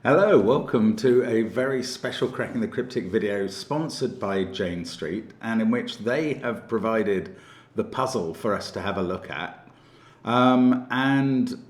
Hello, welcome to a very special Cracking the Cryptic video sponsored by Jane Street, and in which they have provided the puzzle for us to have a look at. And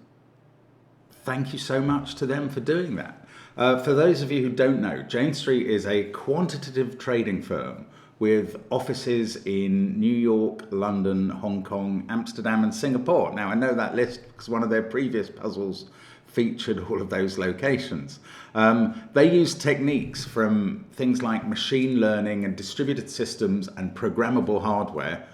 thank you so much to them for doing that. For those of you who don't know, Jane Street is a quantitative trading firm with offices in New York, London, Hong Kong, Amsterdam and Singapore. Now I know that list because one of their previous puzzles featured all of those locations. They use techniques from things like machine learning and distributed systems and programmable hardware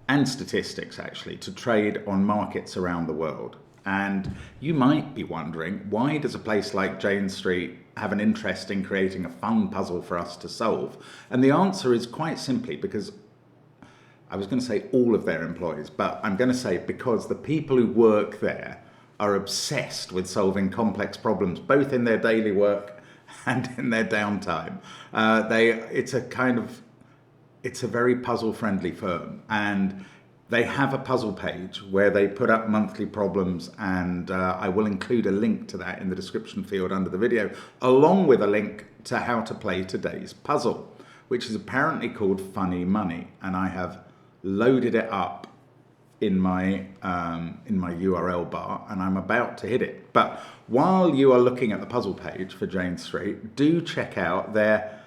and statistics actually to trade on markets around the world. And you might be wondering, why does a place like Jane Street have an interest in creating a fun puzzle for us to solve? And the answer is quite simply because I was going to say all of their employees, but I'm going to say because the people who work there are obsessed with solving complex problems, both in their daily work and in their downtime. It's a very puzzle-friendly firm, and they have a puzzle page where they put up monthly problems, and I will include a link to that in the description field under the video, along with a link to how to play today's puzzle, which is apparently called Funny Money, and I have loaded it up in my URL bar, and I'm about to hit it. But while you are looking at the puzzle page for Jane Street, do check out their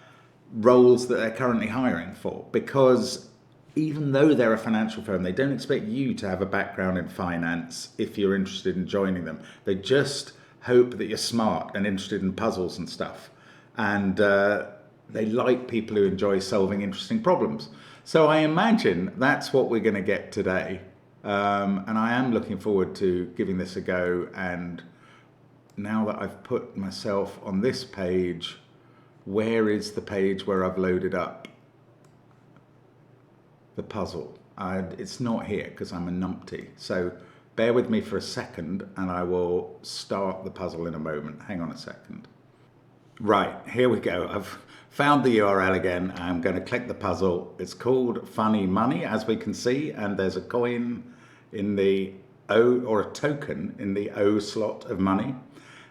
roles that they're currently hiring for, because even though they're a financial firm, they don't expect you to have a background in finance if you're interested in joining them. They just hope that you're smart and interested in puzzles and stuff, and they like people who enjoy solving interesting problems. So I imagine that's what we're going to get today. And I am looking forward to giving this a go. And now that I've put myself on this page, where is the page where I've loaded up the puzzle? It's not here because I'm a numpty. So bear with me for a second and I will start the puzzle in a moment. Hang on a second. Right, here we go. I've found the URL again. I'm going to click the puzzle. It's called Funny Money, as we can see, and there's a coin in the O, or a token in the O slot of money.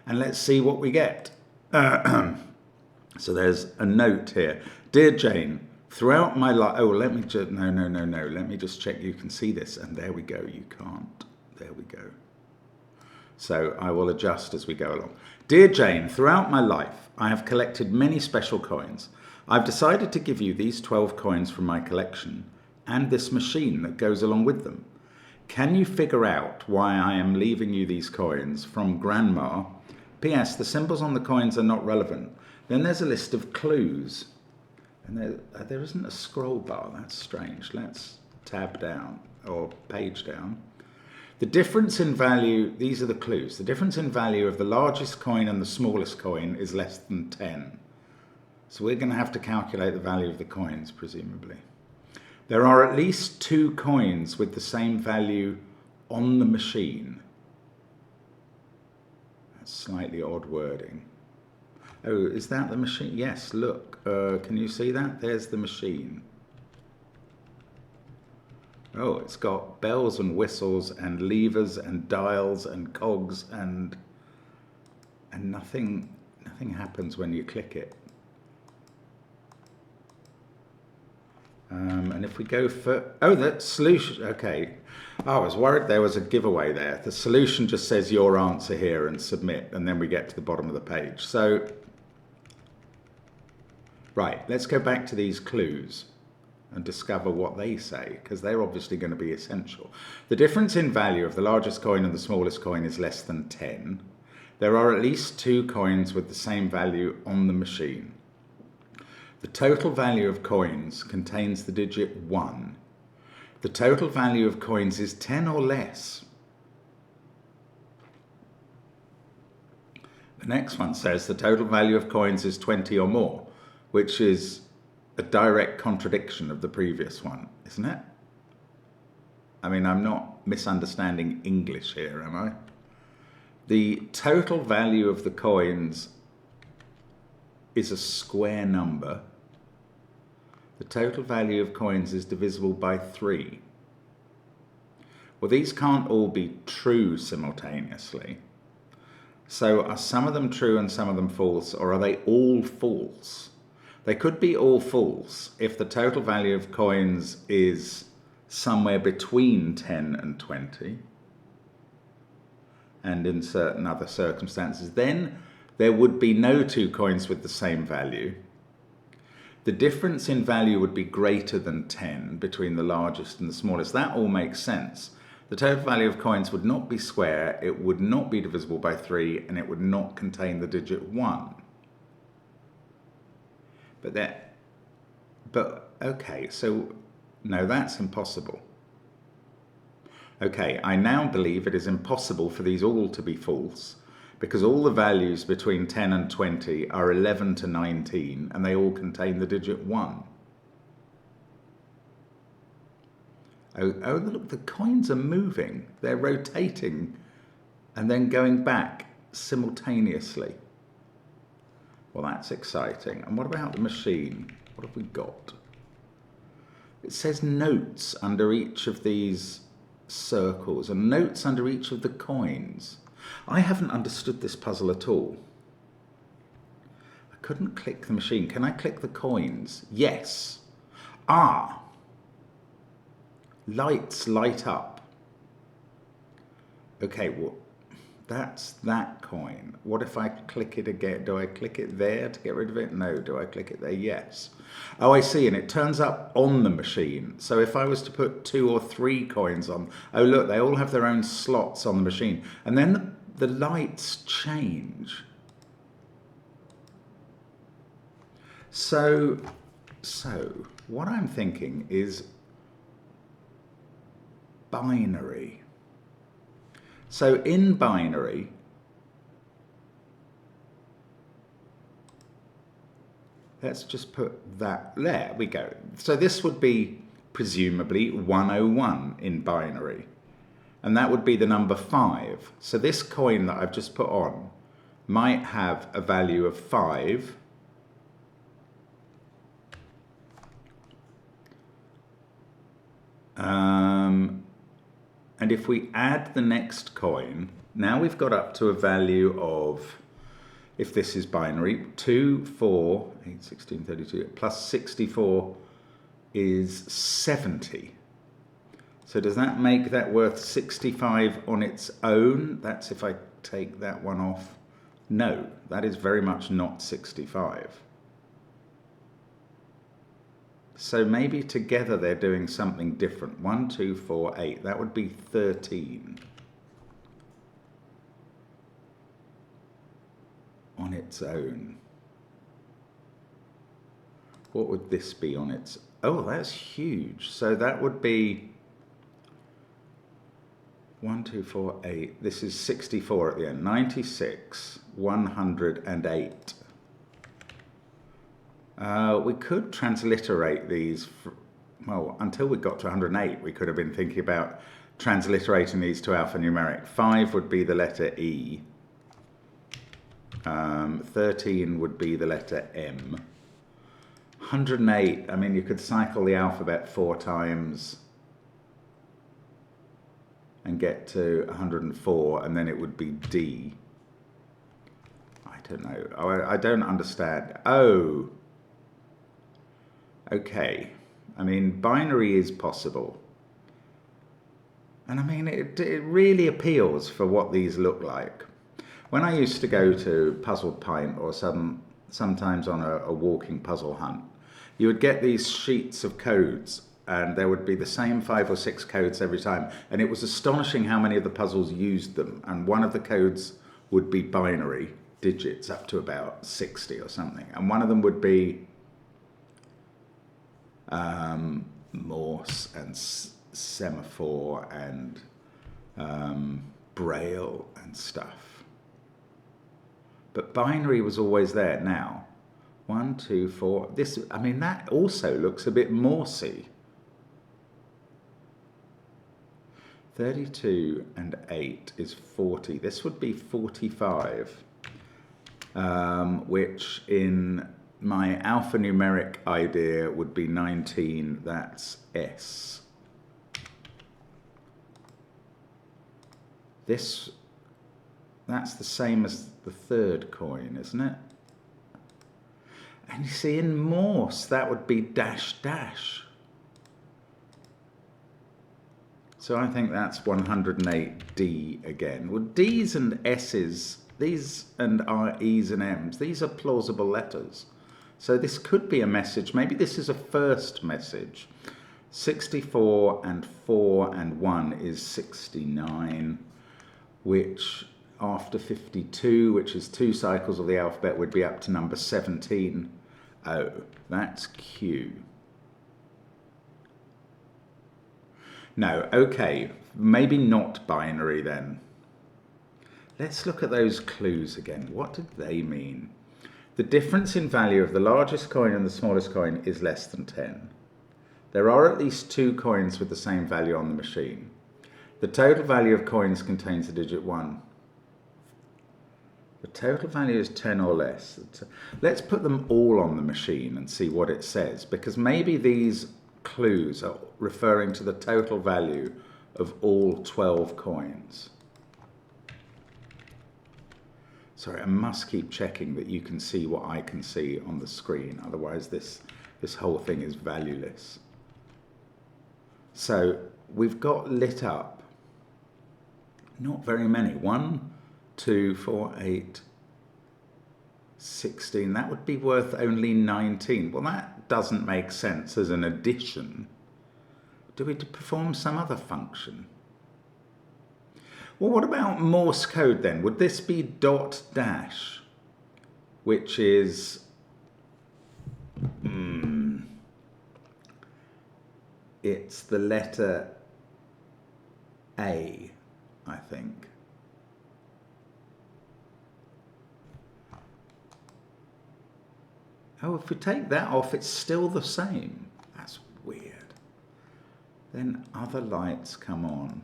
And let's see what we get. So there's a note here. Dear Jane, throughout my life, let me just, no. Let me just check you can see this. And there we go, you can't. There we go. So I will adjust as we go along. Dear Jane, throughout my life, I have collected many special coins. I've decided to give you these 12 coins from my collection and this machine that goes along with them. Can you figure out why I am leaving you these coins from Grandma? P.S. The symbols on the coins are not relevant. Then there's a list of clues. And there isn't a scroll bar. That's strange. Let's tab down or page down. The difference in value, these are the clues. The difference in value of the largest coin and the smallest coin is less than 10. So we're going to have to calculate the value of the coins, presumably. There are at least 2 coins with the same value on the machine. That's slightly odd wording. Oh, is that the machine? Yes, look. Can you see that? There's the machine. Oh, it's got bells and whistles and levers and dials and cogs and nothing happens when you click it. And if we go for, the solution, okay. I was worried there was a giveaway there. The solution just says your answer here and submit, and then we get to the bottom of the page. So, right, let's go back to these clues and discover what they say, because they're obviously going to be essential. The difference in value of the largest coin and the smallest coin is less than 10. There are at least 2 coins with the same value on the machine. The total value of coins contains the digit 1. The total value of coins is 10 or less. The next one says the total value of coins is 20 or more, which is a direct contradiction of the previous one, isn't it? I mean, I'm not misunderstanding English here, am I? The total value of the coins is a square number. The total value of coins is divisible by 3. Well, these can't all be true simultaneously. So are some of them true and some of them false, or are they all false? They could be all false if the total value of coins is somewhere between 10 and 20, and in certain other circumstances, then there would be no two coins with the same value. The difference in value would be greater than 10 between the largest and the smallest. That all makes sense. The total value of coins would not be square, it would not be divisible by 3, and it would not contain the digit 1. Okay, so no, that's impossible. Okay, I now believe it is impossible for these all to be false, because all the values between 10 and 20 are 11 to 19, and they all contain the digit 1. Oh, look, the coins are moving. They're rotating and then going back simultaneously. Well, that's exciting. And what about the machine? What have we got? It says notes under each of these circles and notes under each of the coins. I haven't understood this puzzle at all. I couldn't click the machine. Can I click the coins? Yes. Ah! Lights light up. Okay, well, that's that coin. What if I click it again? Do I click it there to get rid of it? No. Do I click it there? Yes. Oh, I see, and it turns up on the machine. So if I was to put 2 or 3 coins on, oh look, they all have their own slots on the machine. And then the lights change. So what I'm thinking is binary. So in binary, let's just put that, there we go. So this would be presumably 101 in binary, and that would be the number 5. So this coin that I've just put on might have a value of 5. And if we add the next coin, now we've got up to a value of, if this is binary, 2, 4, 8, 16, 32, plus 64 is 70. So does that make that worth 65 on its own? That's if I take that one off. No, that is very much not 65. So maybe together they're doing something different. 1, 2, 4, 8. That would be 13 on its own. What would this be on its? Oh, that's huge. So that would be 1, 2, 4, 8. This is 64 at the end. 96, 108. We could transliterate these, well, until we got to 108, we could have been thinking about transliterating these to alphanumeric. 5 would be the letter E. 13 would be the letter M. 108, I mean, you could cycle the alphabet 4 times and get to 104, and then it would be D. I don't know. I don't understand. Oh. Okay, I mean, binary is possible. And I mean, it really appeals for what these look like. When I used to go to Puzzle Pint or sometimes on a walking puzzle hunt, you would get these sheets of codes and there would be the same 5 or 6 codes every time. And it was astonishing how many of the puzzles used them. And one of the codes would be binary digits up to about 60 or something. And one of them would be Morse and semaphore and Braille and stuff. But binary was always there. Now, 1, 2, 4. This, I mean, that also looks a bit Morsey. 32 and 8 is 40. This would be 45, which in my alphanumeric idea would be 19, that's S. That's the same as the third coin, isn't it? And you see, in Morse, that would be dash dash. So I think that's 108D again. Well, D's and S's, these and are E's and M's, these are plausible letters. So this could be a message. Maybe this is a first message. 64 and 4 and 1 is 69, which after 52, which is 2 cycles of the alphabet, would be up to number 17. Oh, that's Q. No, okay, maybe not binary then. Let's look at those clues again. What did they mean? The difference in value of the largest coin and the smallest coin is less than 10. There are at least 2 coins with the same value on the machine. The total value of coins contains the digit 1. The total value is 10 or less. Let's put them all on the machine and see what it says, because maybe these clues are referring to the total value of all 12 coins. Sorry, I must keep checking that you can see what I can see on the screen, otherwise this whole thing is valueless. So we've got lit up, not very many, 1, 2, 4, 8, 16, that would be worth only 19. Well, that doesn't make sense as an addition. Do we perform some other function? Well, what about Morse code then? Would this be dot dash, which is, it's the letter A, I think. Oh, if we take that off, it's still the same. That's weird. Then other lights come on.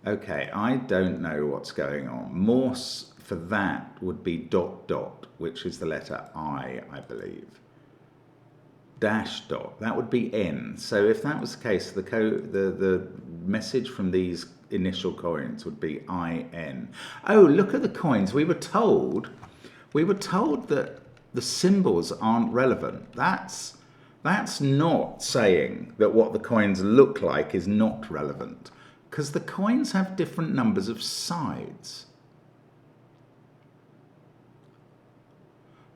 Okay, I don't know what's going on. Morse for that would be dot dot, which is the letter I believe. Dash dot, that would be N. So if that was the case, the message from these initial coins would be IN. Oh, look at the coins. We were told that the symbols aren't relevant. That's not saying that what the coins look like is not relevant, because the coins have different numbers of sides.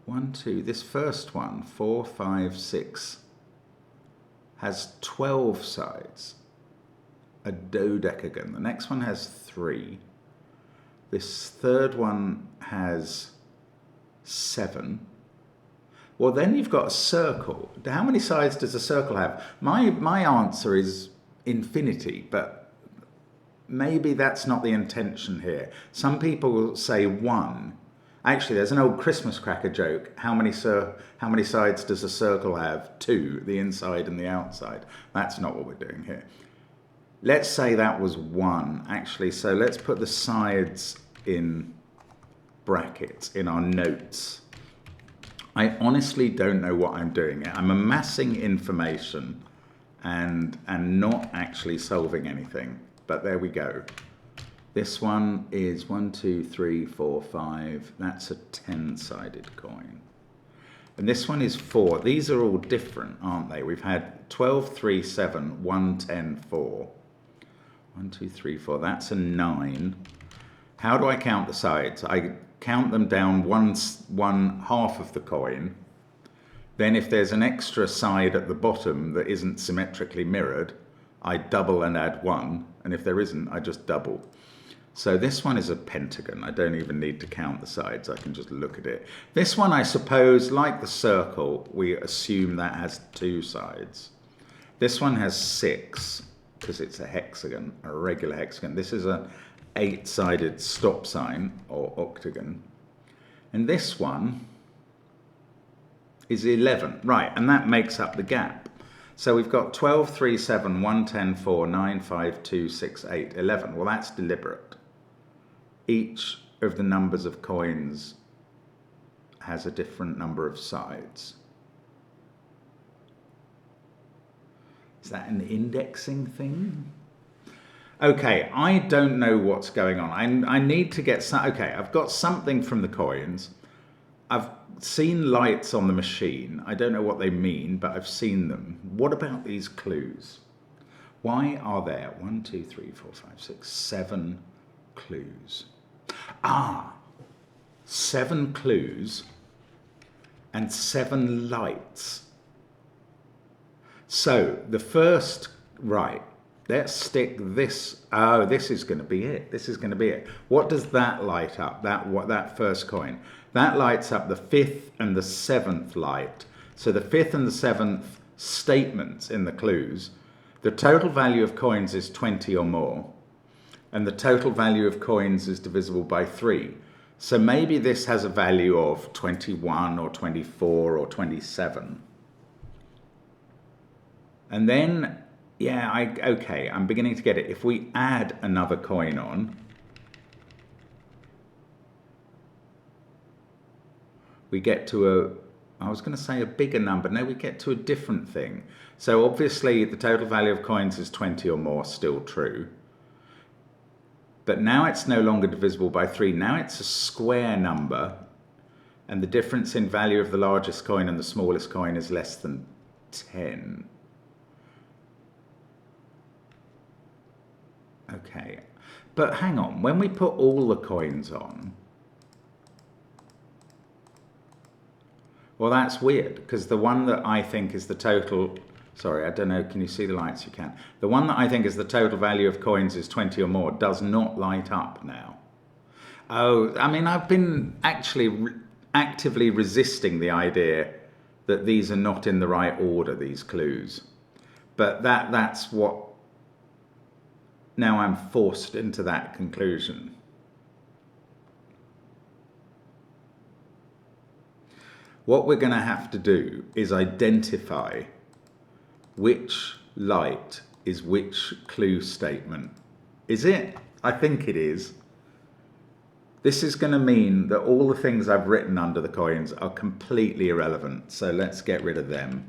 1, 2, this first one, 4, 5, 6, has 12 sides. A dodecagon. The next one has 3. This third one has 7. Well, then you've got a circle. How many sides does a circle have? My answer is infinity, but maybe that's not the intention here. Some people will say 1. Actually, there's an old Christmas cracker joke. How many sides does a circle have? 2, the inside and the outside. That's not what we're doing here. Let's say that was 1, actually. So let's put the sides in brackets in our notes. I honestly don't know what I'm doing here. I'm amassing information and not actually solving anything. But there we go. This one is 1, 2, 3, 4, 5. That's a 10-sided coin. And this one is 4. These are all different, aren't they? We've had 12, 3, 7, 1, 10, 4. 1, 2, 3, 4. That's a 9. How do I count the sides? I count them down one half of the coin. Then if there's an extra side at the bottom that isn't symmetrically mirrored, I double and add 1. And if there isn't, I just double. So this one is a pentagon. I don't even need to count the sides. I can just look at it. This one, I suppose, like the circle, we assume that has 2 sides. This one has 6 because it's a hexagon, a regular hexagon. This is a 8-sided stop sign or octagon. And this one is 11. Right, and that makes up the gap. So we've got 12, 3, 7, 1, 10, 4, 9, 5, 2, 6, 8, 11. Well, that's deliberate. Each of the numbers of coins has a different number of sides. Is that an indexing thing? Okay, I don't know what's going on. I need to get some. Okay, I've got something from the coins. I've seen lights on the machine. I don't know what they mean, but I've seen them. What about these clues? Why are there 1, 2, 3, 4, 5, 6, 7 clues? Ah, 7 clues and 7 lights. So the first, right, let's stick this. Oh, this is going to be it. This is going to be it. What does that light up? That first coin. That lights up the 5th and the 7th light. So the 5th and the 7th statements in the clues. The total value of coins is 20 or more. And the total value of coins is divisible by 3. So maybe this has a value of 21 or 24 or 27. And then, yeah, okay, I'm beginning to get it. If we add another coin on, we get to I was going to say a bigger number. No, we get to a different thing. So obviously the total value of coins is 20 or more, still true. But now it's no longer divisible by 3. Now it's a square number. And the difference in value of the largest coin and the smallest coin is less than 10. Okay, but hang on, when we put all the coins on, well, that's weird, because the one that I think is the total, sorry, I don't know, can you see the lights? You can. The one that I think is the total value of coins is 20 or more does not light up now. Oh, I mean, I've been actually actively resisting the idea that these are not in the right order, these clues. But that's what, now I'm forced into that conclusion. What we're going to have to do is identify which light is which clue statement. Is it? I think it is. This is going to mean that all the things I've written under the coins are completely irrelevant. So let's get rid of them.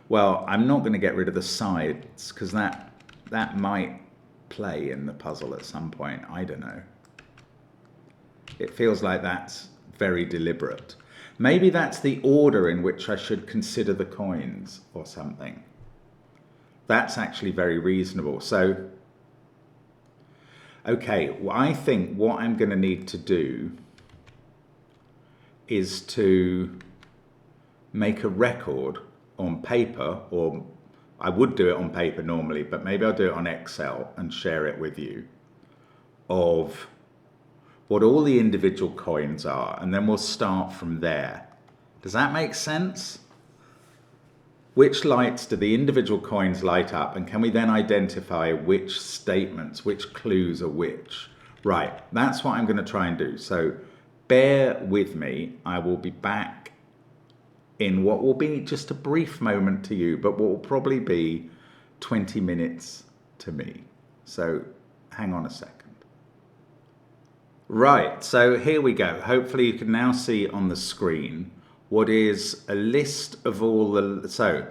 Well, I'm not going to get rid of the sides because that might play in the puzzle at some point. I don't know. It feels like that's very deliberate. Maybe that's the order in which I should consider the coins or something. That's actually very reasonable. So, okay, well, I think what I'm going to need to do is to make a record on paper, or I would do it on paper normally, but maybe I'll do it on Excel and share it with you, of what all the individual coins are, and then we'll start from there. Does that make sense? Which lights do the individual coins light up, and can we then identify which statements, which clues are which? Right, that's what I'm going to try and do. So bear with me. I will be back in what will be just a brief moment to you, but what will probably be 20 minutes to me. So hang on a second. Right, so here we go. Hopefully you can now see on the screen what is a list of all the... So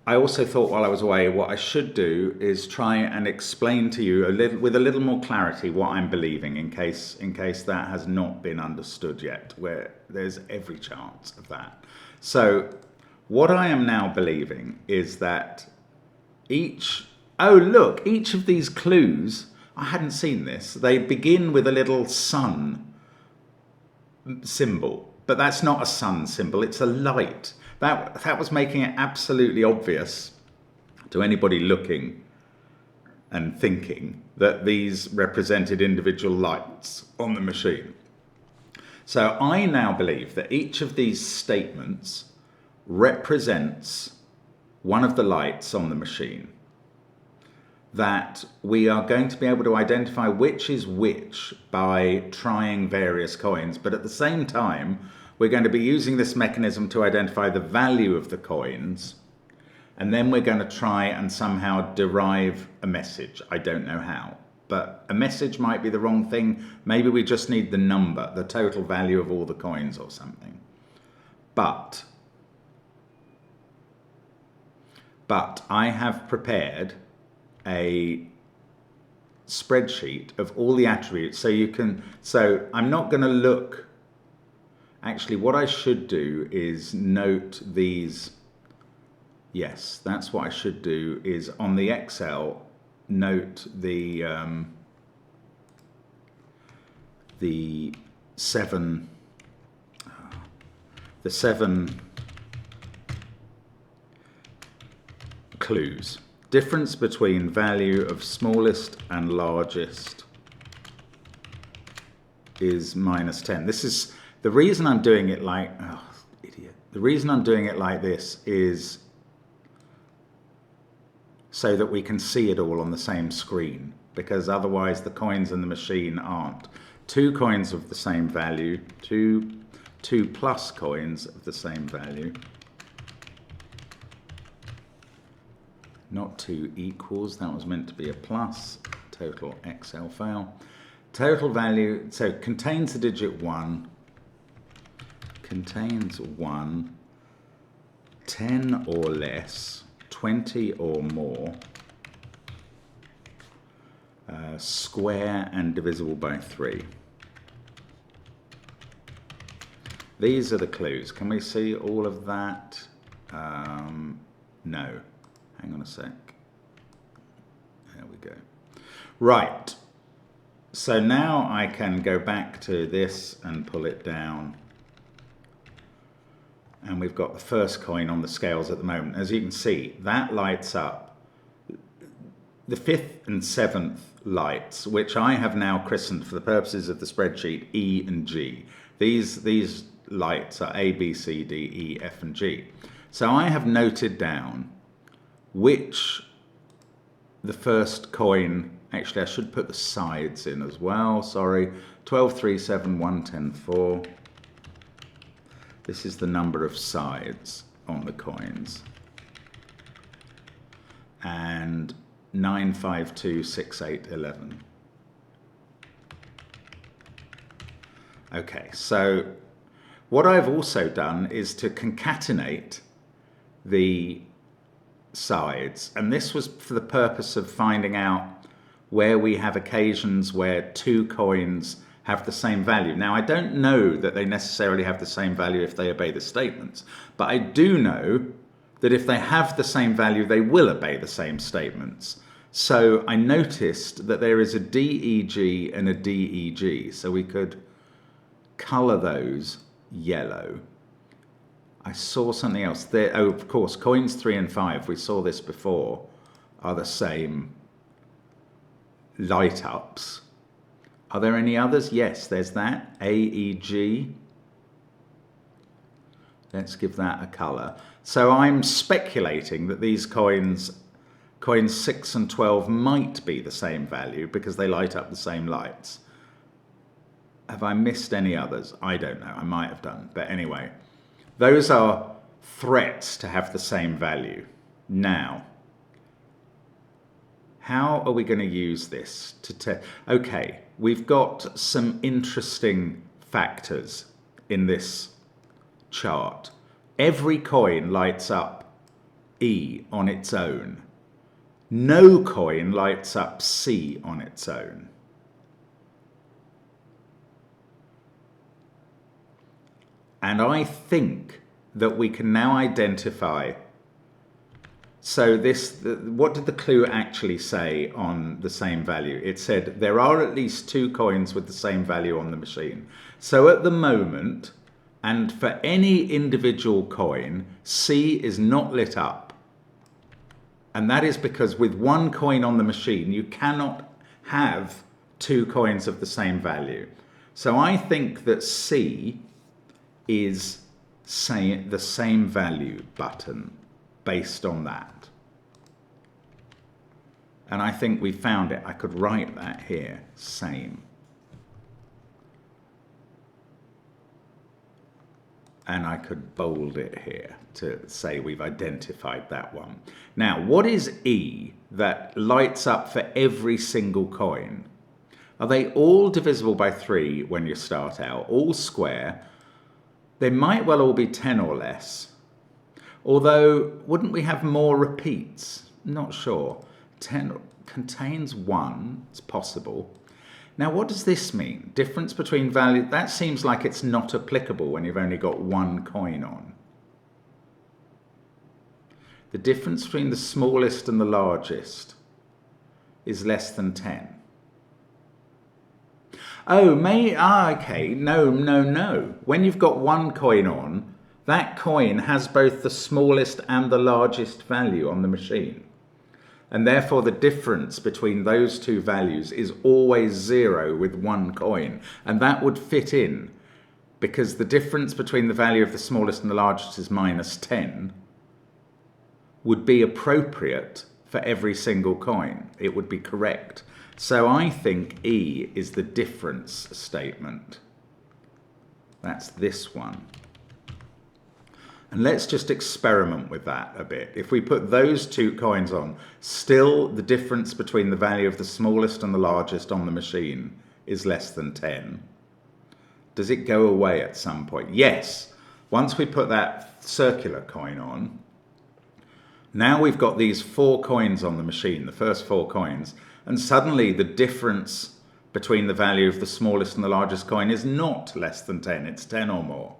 I also thought while I was away, what I should do is try and explain to you with a little more clarity what I'm believing, in case that has not been understood yet, where there's every chance of that. So what I am now believing is that each of these clues, I hadn't seen this, they begin with a little sun symbol, but that's not a sun symbol, it's a light. That was making it absolutely obvious to anybody looking and thinking that these represented individual lights on the machine. So I now believe that each of these statements represents one of the lights on the machine, that we are going to be able to identify which is which by trying various coins, but at the same time we're going to be using this mechanism to identify the value of the coins, and then we're going to try and somehow derive a message. I don't know how, but a message might be the wrong thing. Maybe we just need the number, the total value of all the coins or something. But I have prepared a spreadsheet of all the attributes. So I'm not going to look, actually what I should do is note these. Yes, that's what I should do, is on the Excel, note the seven clues. Difference between value of smallest and largest is -10. This is the reason I'm doing it like, oh, idiot. The reason I'm doing it like this is so that we can see it all on the same screen, because otherwise the coins in the machine aren't. 2 coins of the same value, two plus coins of the same value. Not 2 equals, that was meant to be a plus. Total Excel fail. Total value, so contains the digit 1, contains 1, 10 or less, 20 or more, square and divisible by 3. These are the clues. Can we see all of that? No. Hang on a sec. There we go. Right. So now I can go back to this and pull it down. And we've got the first coin on the scales at the moment. As you can see, that lights up. The 5th and 7th lights, which I have now christened for the purposes of the spreadsheet E and G. These lights are A, B, C, D, E, F, and G. So I have noted down which the first coin, actually I should put the sides in as well, sorry, 12, 3, 7, 1, 10, 4. This is the number of sides on the coins. And 9, 5, 2, 6, 8, 11. Okay, so what I've also done is to concatenate the sides, and this was for the purpose of finding out where we have occasions where 2 coins have the same value. Now, I don't know that they necessarily have the same value if they obey the statements, but I do know that if they have the same value, they will obey the same statements. So I noticed that there is a DEG and a DEG, so we could colour those yellow. I saw something else there. Oh, of course, coins 3 and 5, we saw this before, are the same light ups. Are there any others? Yes, there's that, AEG. Let's give that a colour. So I'm speculating that these coins 6 and 12 might be the same value because they light up the same lights. Have I missed any others? I don't know, I might have done, but anyway. Those are threats to have the same value. Now, how are we going to use this to test? Okay, we've got some interesting factors in this chart. Every coin lights up E on its own. No coin lights up C on its own. And I think that we can now identify. So what did the clue actually say on the same value? It said there are at least 2 coins with the same value on the machine. So at the moment, and for any individual coin, C is not lit up. And that is because with 1 coin on the machine, you cannot have 2 coins of the same value. So I think that C is the same value button based on that. And I think we found it. I could write that here, same. And I could bold it here to say we've identified that one. Now, what is E that lights up for every single coin? Are they all divisible by 3 when you start out, all square? They might well all be 10 or less. Although, wouldn't we have more repeats? Not sure. contains 1. It's possible. Now, what does this mean? Difference between value. That seems like it's not applicable when you've only got 1 coin on. The difference between the smallest and the largest is less than 10. Oh, okay. No. When you've got 1 coin on, that coin has both the smallest and the largest value on the machine. And therefore the difference between those 2 values is always 0 with 1 coin. And that would fit in because the difference between the value of the smallest and the largest is minus 10 would be appropriate for every single coin. It would be correct. So I think E is the difference statement. That's this one. And let's just experiment with that a bit. If we put those 2 coins on, still the difference between the value of the smallest and the largest on the machine is less than 10. Does it go away at some point? Yes. Once we put that circular coin on, now we've got these 4 coins on the machine, the first 4 coins, and suddenly the difference between the value of the smallest and the largest coin is not less than 10, it's 10 or more.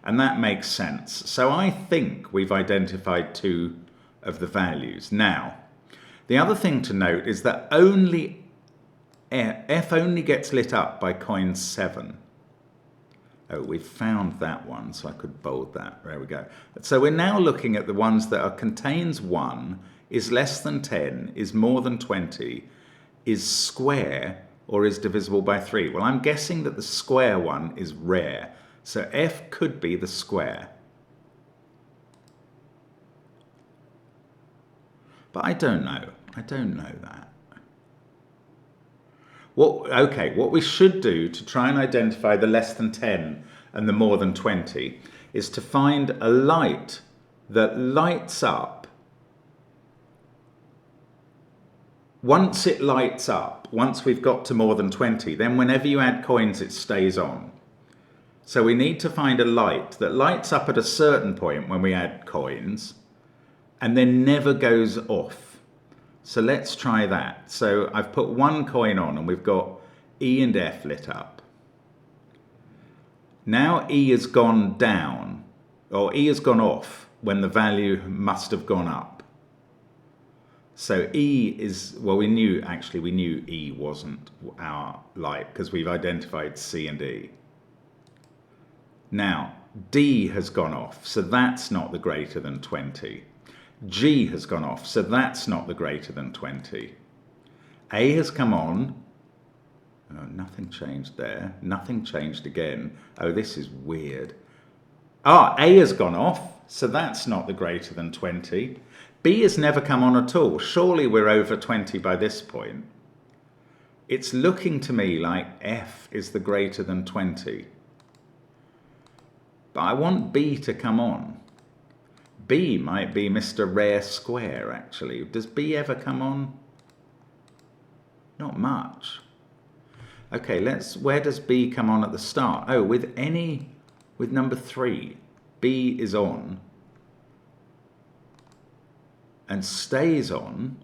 And that makes sense. So I think we've identified 2 of the values. Now, the other thing to note is that only F only gets lit up by coin 7. Oh, we've found that one, so I could bold that. There we go. So we're now looking at the ones that are contains 1, is less than 10, is more than 20, is square, or is divisible by 3. Well, I'm guessing that the square one is rare. So F could be the square. But I don't know. I don't know that. What we should do to try and identify the less than 10 and the more than 20 is to find a light that lights up. Once it lights up, once we've got to more than 20, then whenever you add coins, it stays on. So we need to find a light that lights up at a certain point when we add coins and then never goes off. So let's try that. So I've put 1 coin on and we've got E and F lit up. Now E has gone down, or E has gone off when the value must have gone up. So E is, well, we knew E wasn't our light because we've identified C and E. Now, D has gone off, so that's not the greater than 20. G has gone off, so that's not the greater than 20. A has come on. Oh, nothing changed there. Nothing changed again. Oh, this is weird. A has gone off, so that's not the greater than 20. B has never come on at all. Surely we're over 20 by this point. It's looking to me like F is the greater than 20. But I want B to come on. B might be Mr. Rare Square, actually. Does B ever come on? Not much. Okay, where does B come on at the start? Oh, with number 3, B is on and stays on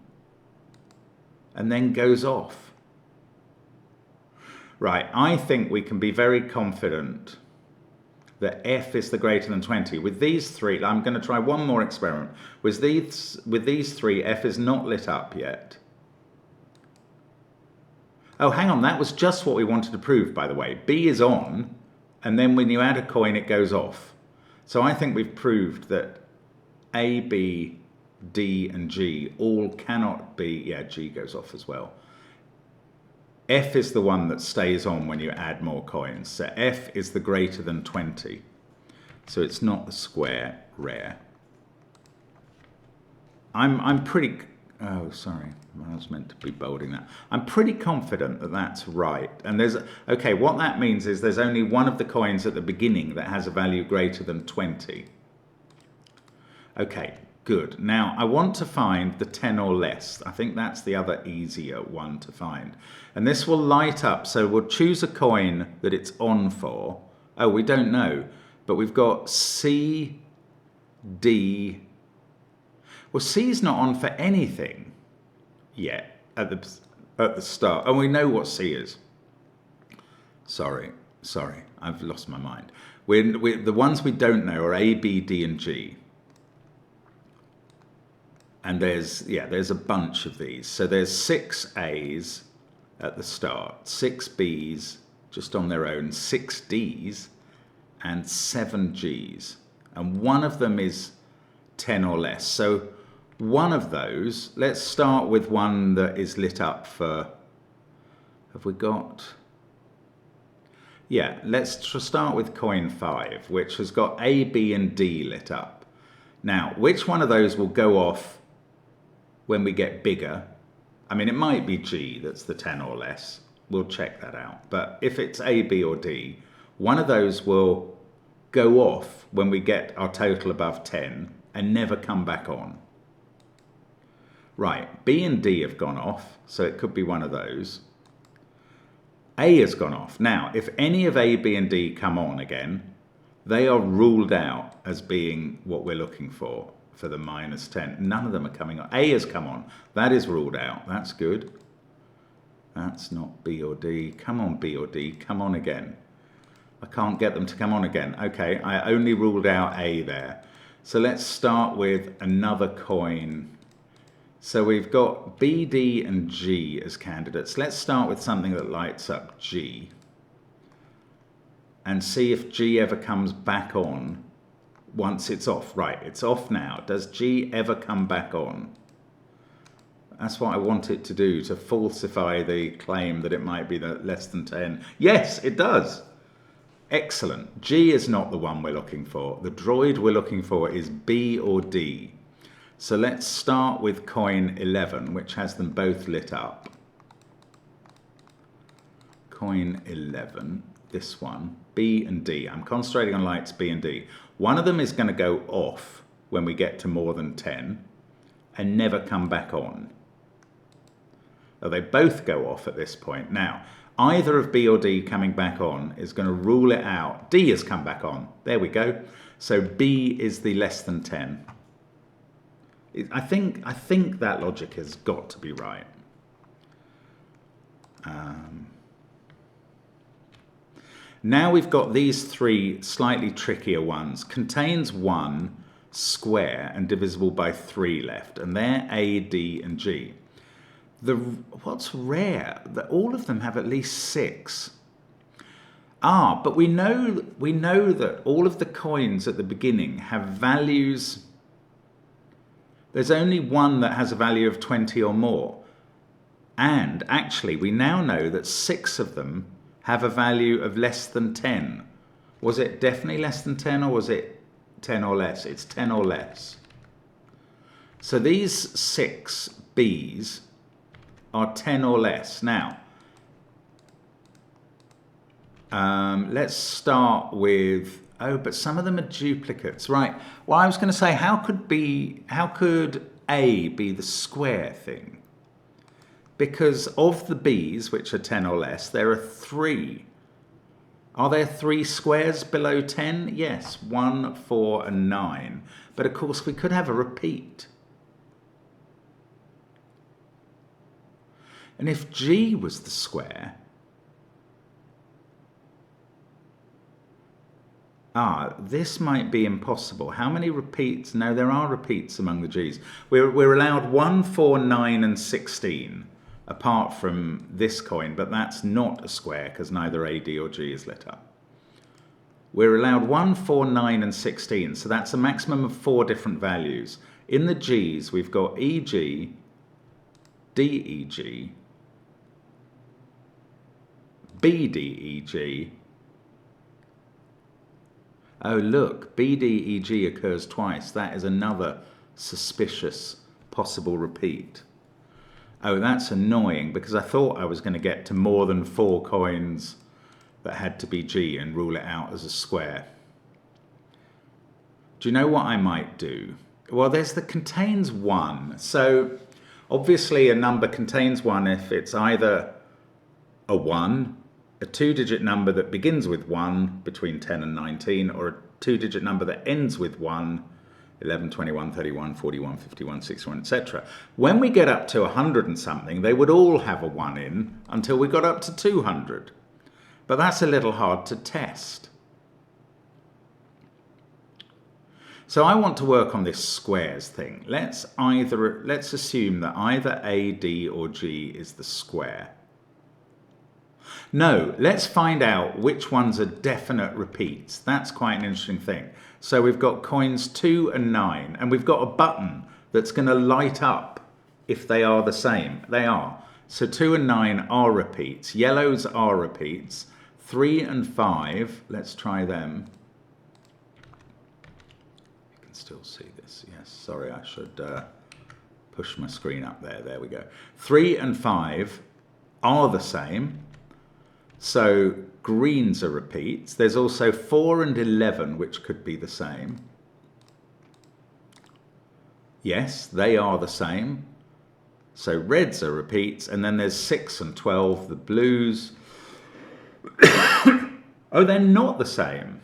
and then goes off. Right, I think we can be very confident that F is the greater than 20. With these 3, I'm going to try one more experiment. With these 3, F is not lit up yet. Oh, hang on, that was just what we wanted to prove, by the way. B is on, and then when you add a coin, it goes off. So I think we've proved that A, B, D, and G all cannot be, yeah, G goes off as well. F is the one that stays on when you add more coins. So F is the greater than 20. So it's not the square rare. I'm pretty, oh, sorry, I was meant to be bolding that. I'm pretty confident that that's right. And okay, what that means is there's only one of the coins at the beginning that has a value greater than 20. Okay, good. Now, I want to find the 10 or less. I think that's the other easier one to find. And this will light up, so we'll choose a coin that it's on for. Oh, we don't know, but we've got C, D. Well, C's not on for anything yet. at the start. And we know what C is. Sorry, I've lost my mind. The ones we don't know are A, B, D, and G. And there's a bunch of these. So there's 6 A's at the start, 6 B's just on their own, 6 D's, and 7 G's. And one of them is 10 or less. So one of those, let's start with one that is lit up for, have we got? Yeah, let's start with coin 5, which has got A, B, and D lit up. Now, which one of those will go off when we get bigger? I mean, it might be G that's the 10 or less. We'll check that out. But if it's A, B, or D, one of those will go off when we get our total above 10 and never come back on. Right, B and D have gone off, so it could be one of those. A has gone off. Now, if any of A, B, and D come on again, they are ruled out as being what we're looking for the -10. None of them are coming on. A has come on. That is ruled out. That's good. That's not B or D. Come on, B or D. Come on again. I can't get them to come on again. Okay, I only ruled out A there. So let's start with another coin. So we've got B, D, and G as candidates. Let's start with something that lights up G and see if G ever comes back on once it's off. Right, it's off now. Does G ever come back on? That's what I want it to do, to falsify the claim that it might be the less than 10. Yes, it does. Excellent. G is not the one we're looking for. The droid we're looking for is B or D. So let's start with coin 11, which has them both lit up. Coin 11, this one, B and D. I'm concentrating on lights B and D. One of them is going to go off when we get to more than 10 and never come back on. So they both go off at this point. Now, either of B or D coming back on is going to rule it out. D has come back on. There we go. So B is the less than 10. I think that logic has got to be right. Now we've got these 3 slightly trickier ones. Contains 1, square, and divisible by 3 left. And they're A, D, and G. What's rare? That all of them have at least 6. But we know that all of the coins at the beginning have values. There's only one that has a value of 20 or more. And actually, we now know that 6 of them have a value of less than 10. Was it definitely less than 10, or was it 10 or less? It's 10 or less. So these 6 B's are 10 or less. Now, let's start with, but some of them are duplicates. Right, well, I was going to say, how could A be the square thing? Because of the B's, which are 10 or less, there are 3. Are there 3 squares below 10? Yes, 1, 4, and 9. But of course, we could have a repeat. And if G was the square, this might be impossible. How many repeats? No, there are repeats among the G's. We're allowed 1, 4, 9, and 16, apart from this coin, but that's not a square because neither A, D, or G is lit up. We're allowed 1, 4, 9, and 16, so that's a maximum of 4 different values. In the G's, we've got EG, DEG, BDEG. Oh, look, BDEG occurs twice. That is another suspicious possible repeat. Oh, that's annoying, because I thought I was going to get to more than 4 coins that had to be G and rule it out as a square. Do you know what I might do? Well, there's the contains 1. So obviously a number contains 1 if it's either a 1, a 2-digit number that begins with 1 between 10 and 19, or a 2-digit number that ends with 1 11, 21, 31, 41, 51, 61, etc. When we get up to 100 and something, they would all have a 1 in until we got up to 200. But that's a little hard to test. So I want to work on this squares thing. Let's assume that either A, D, or G is the square. No, let's find out which ones are definite repeats. That's quite an interesting thing. So we've got coins 2 and 9, and we've got a button that's going to light up if they are the same. They are. So 2 and 9 are repeats. Yellows are repeats. 3 and 5, let's try them. You can still see this. Yes, sorry, I should push my screen up there. There we go. 3 and 5 are the same. So greens are repeats. There's also 4 and 11, which could be the same. Yes, they are the same. So reds are repeats. And then there's 6 and 12, the blues. Oh, they're not the same.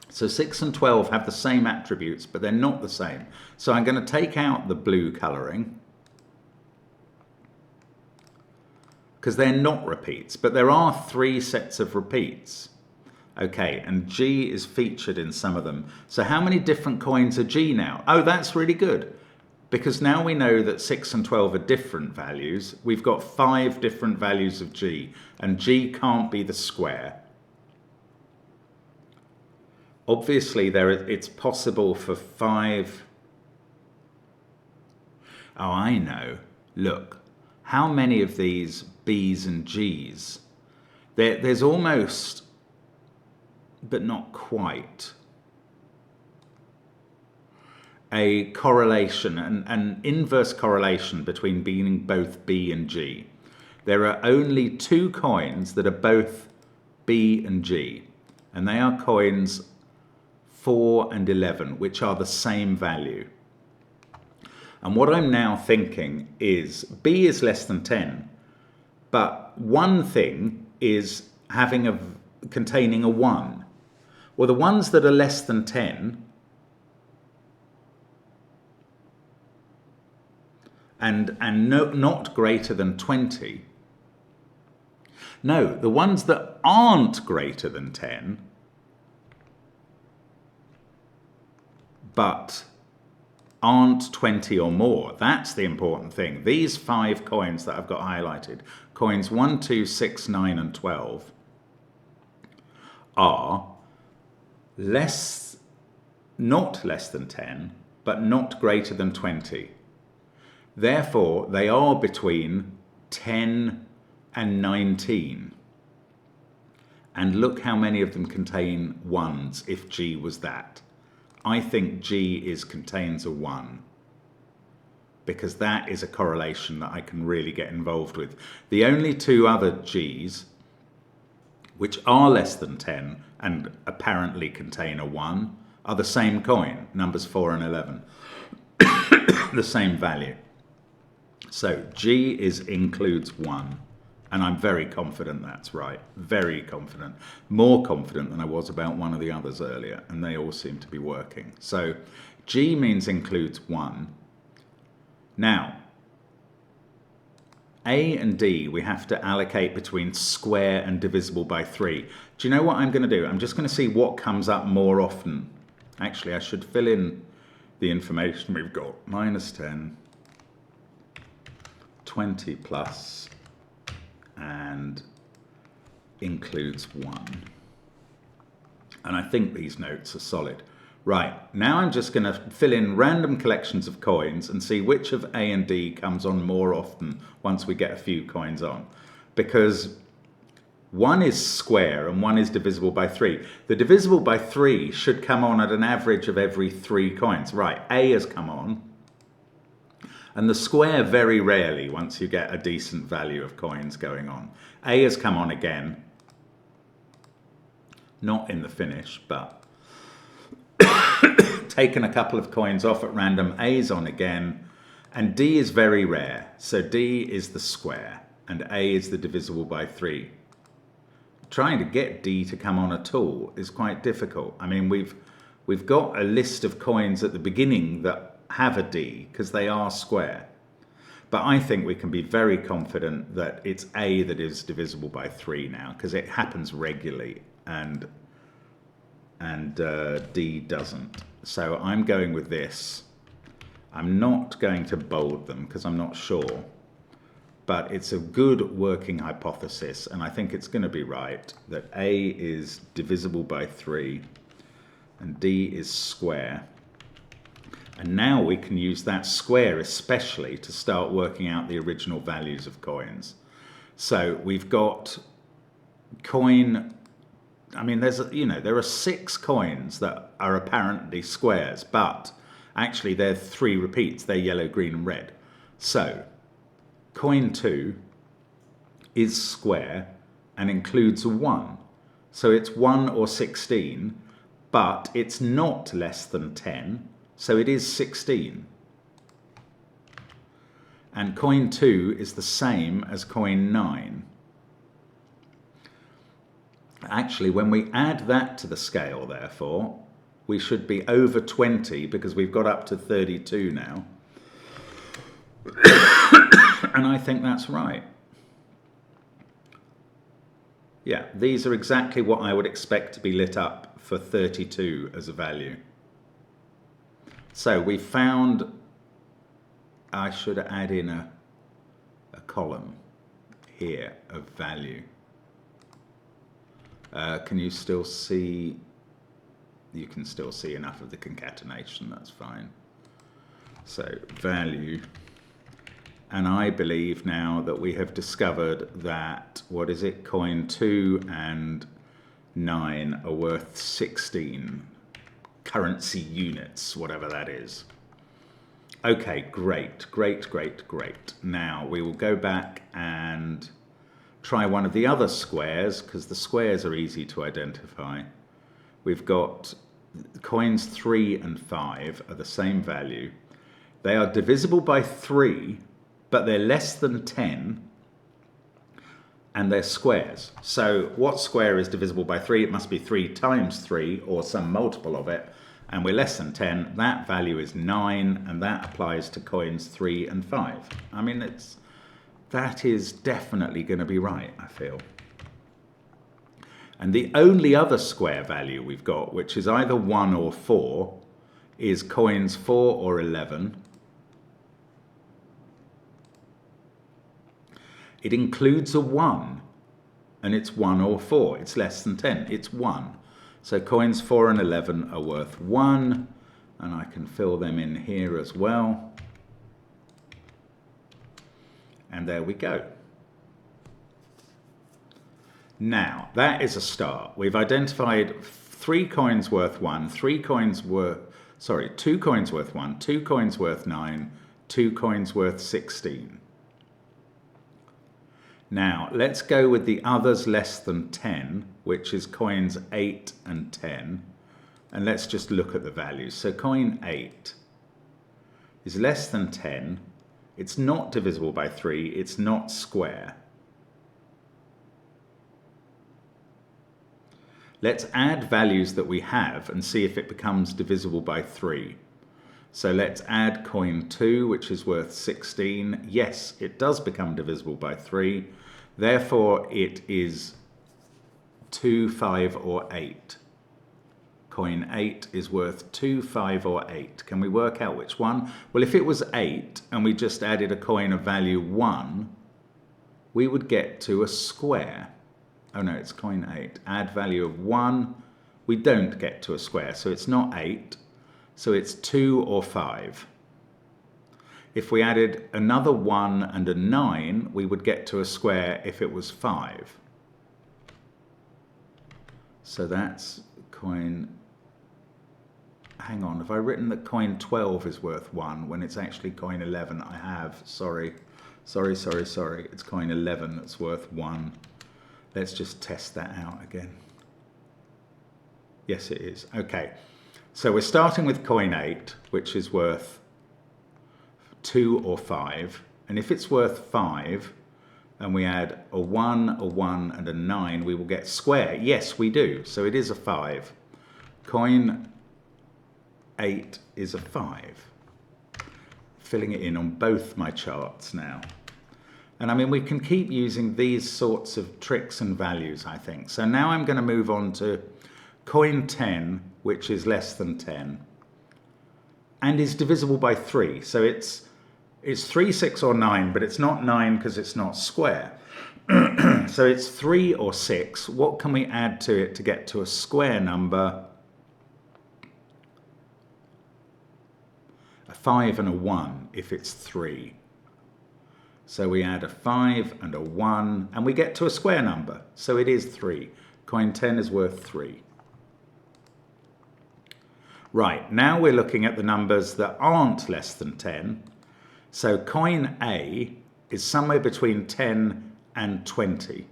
So 6 and 12 have the same attributes, but they're not the same. So I'm going to take out the blue colouring, because they're not repeats, but there are 3 sets of repeats. Okay, and G is featured in some of them. So how many different coins are G now? Oh, that's really good, because now we know that 6 and 12 are different values. We've got 5 different values of G, and G can't be the square. Obviously, it's possible for 5... Oh, I know. Look, how many of these B's and G's? There's almost, but not quite, a correlation, an inverse correlation between being both B and G. There are only 2 coins that are both B and G, and they are coins 4 and 11, which are the same value. And what I'm now thinking is B is less than 10, but one thing is containing a 1. Well, the ones that are less than 10 and not greater than 20. No, the ones that aren't greater than 10 but aren't 20 or more. That's the important thing. These 5 coins that I've got highlighted, coins 1, 2, 6, 9, and 12, are not less than 10, but not greater than 20. Therefore, they are between 10 and 19. And look how many of them contain 1s if G was that. I think G contains a 1, because that is a correlation that I can really get involved with. The only 2 other G's, which are less than 10 and apparently contain a 1, are the same coin, numbers 4 and 11, the same value. So G includes 1. And I'm very confident that's right. Very confident. More confident than I was about one of the others earlier. And they all seem to be working. So G means includes 1. Now, A and D we have to allocate between square and divisible by 3. Do you know what I'm going to do? I'm just going to see what comes up more often. Actually, I should fill in the information we've got. -10, 20 plus, and includes 1. And I think these notes are solid. Right, now I'm just going to fill in random collections of coins and see which of A and D comes on more often once we get a few coins on. Because 1 is square and 1 is divisible by 3. The divisible by 3 should come on at an average of every 3 coins. Right, A has come on. And the square very rarely, once you get a decent value of coins going on. A has come on again. Not in the finish, but taken a couple of coins off at random. A's on again. And D is very rare. So D is the square and A is the divisible by 3. Trying to get D to come on at all is quite difficult. I mean, we've got a list of coins at the beginning that have a D because they are square. But I think we can be very confident that it's A that is divisible by 3 now, because it happens regularly and D doesn't. So I'm going with this. I'm not going to bold them because I'm not sure. But it's a good working hypothesis, and I think it's going to be right, that A is divisible by 3 and D is square. And now we can use that square especially to start working out the original values of coins. So we've got coin, I mean, there are 6 coins that are apparently squares, but actually they're 3 repeats. They're yellow, green, and red. So coin 2 is square and includes a 1. So it's 1 or 16, but it's not less than 10. So it is 16. And coin 2 is the same as coin 9. Actually, when we add that to the scale, therefore, we should be over 20 because we've got up to 32 now. And I think that's right. Yeah, these are exactly what I would expect to be lit up for 32 as a value. So we found, I should add in a column here of value. Can you still see? You can still see enough of the concatenation, that's fine. So value, and I believe now that we have discovered that, what is it, coin 2 and 9 are worth 16 currency units, whatever that is. Okay, great. Now we will go back and try one of the other squares, because the squares are easy to identify. We've got coins 3 and 5 are the same value. They are divisible by 3, but they're less than 10, and they're squares. So what square is divisible by 3? It must be 3 times 3, or some multiple of it, and we're less than 10. That value is 9, and that applies to coins 3 and 5. I mean, that is definitely going to be right, I feel. And the only other square value we've got, which is either 1 or 4, is coins 4 or 11. It includes a 1, and it's 1 or 4. It's less than 10. It's 1. So coins 4 and 11 are worth 1, and I can fill them in here as well. And there we go. Now, that is a start. We've identified 3 coins worth 1, 2 coins worth 1, 2 coins worth 9, 2 coins worth 16. Now, let's go with the others less than 10, which is coins 8 and 10. And let's just look at the values. So coin 8 is less than 10. It's not divisible by 3. It's not square. Let's add values that we have and see if it becomes divisible by 3. So let's add coin 2, which is worth 16. Yes, it does become divisible by 3. Therefore, it is 2, 5, or 8. Coin 8 is worth 2, 5, or 8. Can we work out which one? Well, if it was 8 and we just added a coin of value 1, we would get to a square. Oh no, it's coin 8. Add value of 1. We don't get to a square, so it's not 8. So it's 2 or 5. If we added another 1 and a 9, we would get to a square if it was 5. So that's coin... Hang on, have I written that coin 12 is worth 1 when it's actually coin 11? I have, sorry. It's coin 11 that's worth 1. Let's just test that out again. Yes, it is. Okay, so we're starting with coin 8, which is worth 2 or 5. And if it's worth 5, and we add a 1, and a 9, we will get square. Yes, we do. So it is a 5. Coin 8 is a 5. Filling it in on both my charts now. And I mean, we can keep using these sorts of tricks and values, I think. So now I'm going to move on to coin 10, which is less than 10, and is divisible by 3. So it's 3, 6, or 9, but it's not 9 because it's not square. So it's 3 or 6. What can we add to it to get to a square number? A 5 and a 1 if it's 3. So we add a 5 and a 1, and we get to a square number. So it is 3. Coin 10 is worth 3. Right, now we're looking at the numbers that aren't less than 10. So coin A is somewhere between 10 and 20.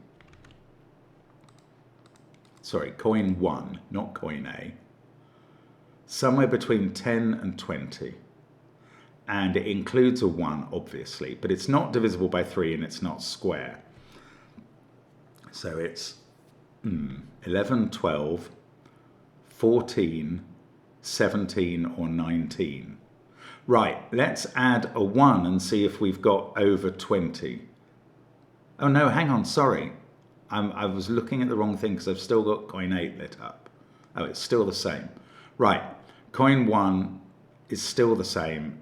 Sorry, coin 1, not coin A. Somewhere between 10 and 20. And it includes a 1, obviously, but it's not divisible by 3 and it's not square. So it's 11, 12, 14, 17, or 19. Right, let's add a 1 and see if we've got over 20. Oh no, hang on, sorry. I was looking at the wrong thing because I've still got coin 8 lit up. Oh, it's still the same. Right, coin 1 is still the same.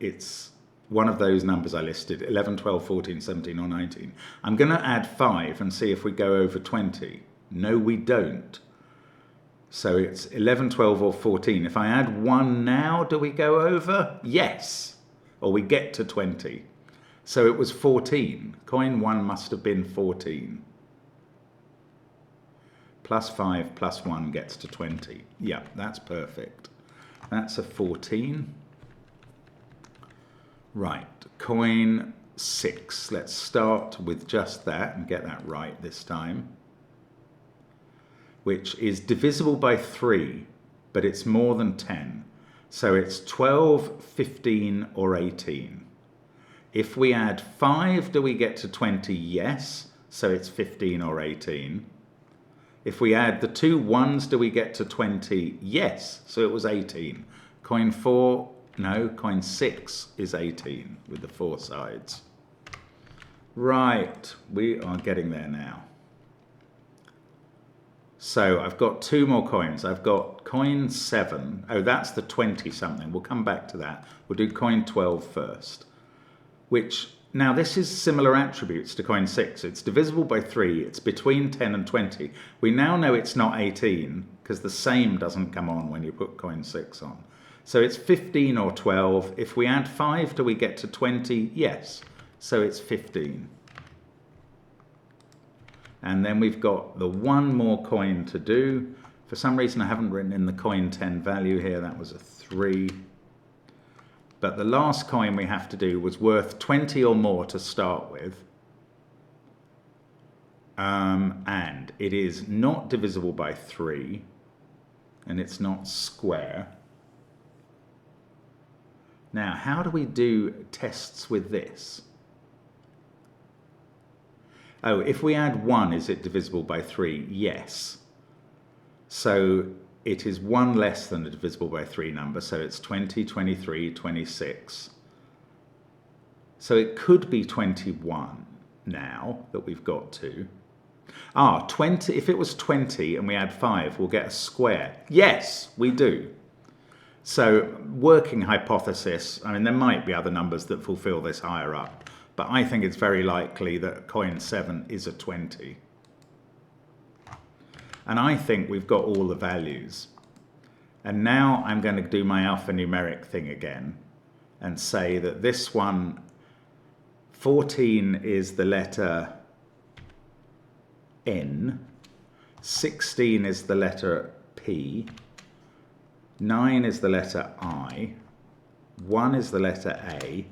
It's one of those numbers I listed, 11, 12, 14, 17, or 19. I'm going to add 5 and see if we go over 20. No, we don't. So it's 11, 12, or 14. If I add 1 now, do we go over? Yes. Or we get to 20. So it was 14. Coin 1 must have been 14. Plus 5 plus 1 gets to 20. Yeah, that's perfect. That's a 14. Right, coin 6. Let's start with just that and get that right this time. Which is divisible by 3, but it's more than 10. So it's 12, 15, or 18. If we add 5, do we get to 20? Yes. So it's 15 or 18. If we add the 2 1s, do we get to 20? Yes. So it was 18. Coin 4, no, coin 6 is 18 with the 4 sides. Right, we are getting there now. So I've got 2 more coins. I've got coin 7. Oh, that's the 20 something. We'll come back to that. We'll do coin 12 first. Which, now this is similar attributes to coin 6. It's divisible by 3. It's between 10 and 20. We now know it's not 18 because the same doesn't come on when you put coin 6 on. So it's 15 or 12. If we add 5, do we get to 20? Yes. So it's 15. And then we've got the 1 more coin to do. For some reason I haven't written in the coin 10 value here. That was a 3. But the last coin we have to do was worth 20 or more to start with. And it is not divisible by 3. And it's not square. Now, how do we do tests with this? Oh, if we add 1, is it divisible by 3? Yes. So it is 1 less than a divisible by 3 number, so it's 20, 23, 26. So it could be 21 now that we've got to. 20, if it was 20 and we add 5, we'll get a square. Yes, we do. So working hypothesis, I mean, there might be other numbers that fulfill this higher up, but I think it's very likely that coin 7 is a 20. And I think we've got all the values. And now I'm going to do my alphanumeric thing again and say that this one, 14 is the letter N, 16 is the letter P, 9 is the letter I, 1 is the letter A,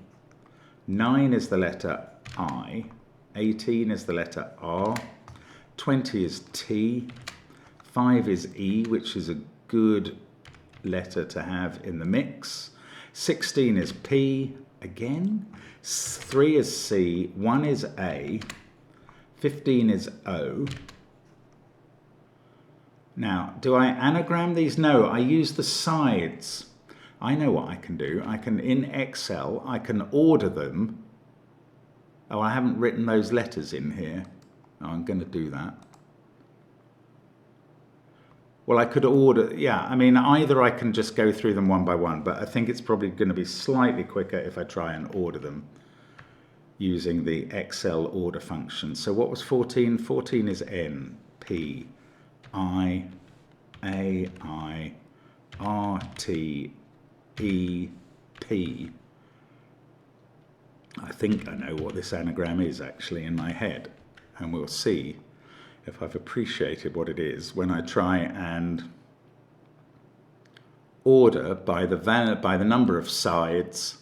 9 is the letter I, 18 is the letter R, 20 is T, 5 is E, which is a good letter to have in the mix, 16 is P, again, 3 is C, 1 is A, 15 is O. Now, do I anagram these? No, I use the sides. I know what I can do. I can, in Excel, I can order them. Oh, I haven't written those letters in here. Oh, I'm going to do that. Well, I could order, yeah, I mean, either I can just go through them one by one, but I think it's probably going to be slightly quicker if I try and order them using the Excel order function. So what was 14? 14 is N, P, I, A, I, R, T, E, P. I think I know what this anagram is actually in my head, and we'll see if I've appreciated what it is when I try and order by the number of sides.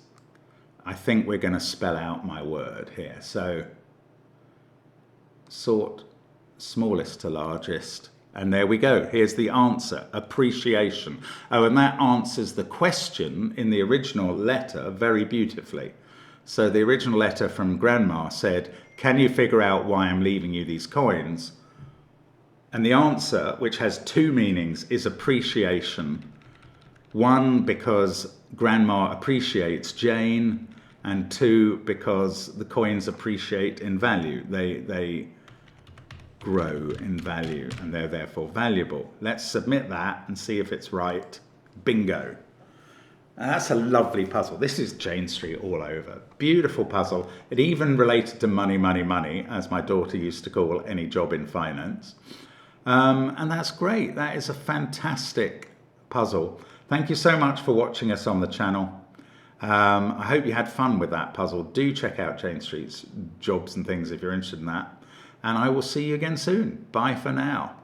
I think we're going to spell out my word here. So sort smallest to largest, and there we go. Here's the answer: appreciation. Oh, and that answers the question in the original letter very beautifully. So the original letter from Grandma said, "Can you figure out why I'm leaving you these coins?" And the answer, which has two meanings, is appreciation. One, because Grandma appreciates Jane, and two, because the coins appreciate in value. They grow in value, and they're therefore valuable. Let's submit that and see if it's right. Bingo. And that's a lovely puzzle. This is Jane Street all over. Beautiful puzzle. It even related to money, money, money, as my daughter used to call any job in finance. And that's great. That is a fantastic puzzle. Thank you so much for watching us on the channel. I hope you had fun with that puzzle. Do check out Jane Street's jobs and things if you're interested in that. And I will see you again soon. Bye for now.